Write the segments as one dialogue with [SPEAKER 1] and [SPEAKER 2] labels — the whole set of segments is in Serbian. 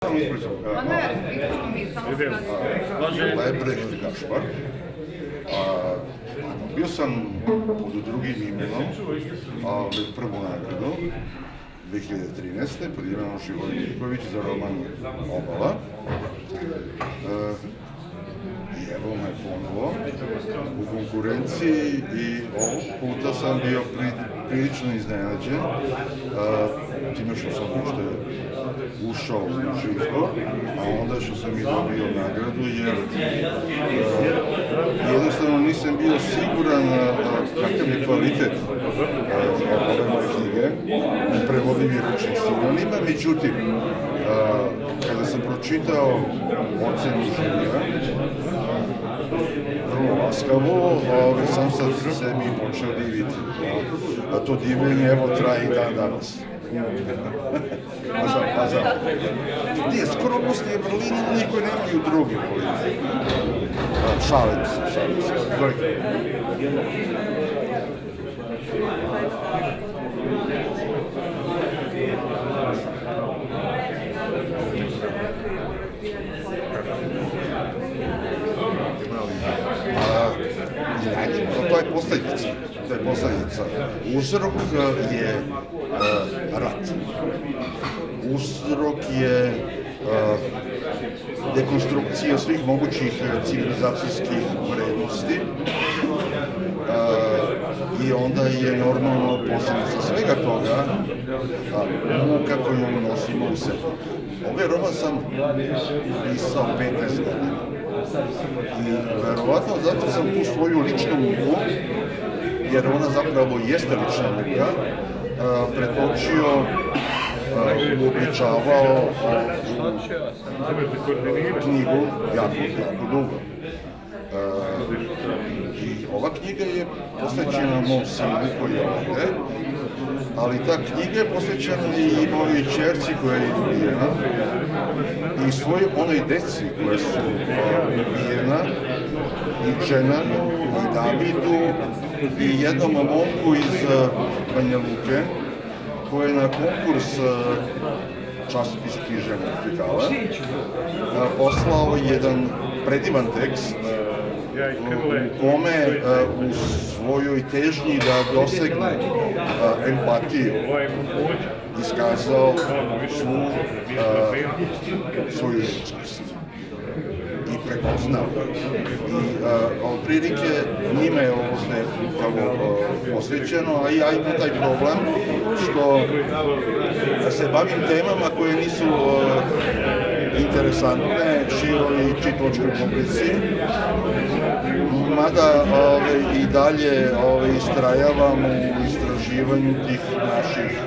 [SPEAKER 1] Samo ispričam. Lebrecht Gašpar. Bio sam pod drugim imenom prvu nagradu 2013. pod imenom Šivoj Mirković za roman Obala. I evo me ponovo u konkurenciji i ovog puta sam bio prilično iznenađen time što sam uopšte ušao u izbor, a onda što sam i dobio nagradu jer jednostavno nisam bio siguran kakav je kvalitet ove moje knjige i prevodivih ručnih sinonima. Međutim, kada sam pročitao ocenu žirija, vrlo laskavo, sam sad sebi počeo diviti. A to divljenje evo traje i dan danas. Nije, skromnost je vrlina, niko nemaju drugi. Šalim se. To je posljedica. Uzrok je rat. Uzrok je dekonstrukcija svih mogućih civilizacijskih vrednosti i onda je normalno posljedica svega toga muka koju nosimo u sebi. Ovaj roman sam pisao 15 godina. I verovatno zato sam tu svoju ličnu muku, jer ona zapravo jeste lična muka, pretočio, uobličavao knjigu jako dugo. I ova knjiga je posvećena mom sinu koji je ovdje, ali ta knjiga je posvećena i mojoj ćerci koja je ubijena i svojoj onoj deci koje su ubijena, i Dženanu, i Davidu, i jednom momku iz Banja Luke, koji je na konkurs časopis Književnog Vertikala poslao jedan predivan tekst u kome u svojoj težnji da dosegne empatiju iskazao svoju ličnost i prepoznao. I prilike njime je ovo sve upravo posvećeno, a ja imam taj problem što se bavim temama koje nisu interesantne široj čitalačkoj publici, mada i dalje istrajavam u istraživanju tih naših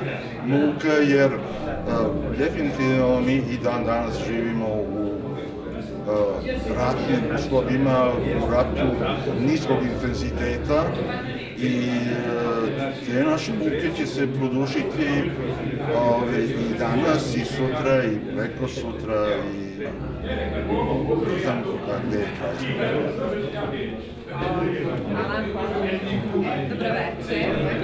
[SPEAKER 1] muka, jer definitivno mi i dan danas živimo u ratnim uslovima, u ratu niskog intenziteta i te naše muke će se produžiti i danas, i sutra, i preko sutra, i ne znam gde je kraj.
[SPEAKER 2] Hvala. Dobro večer.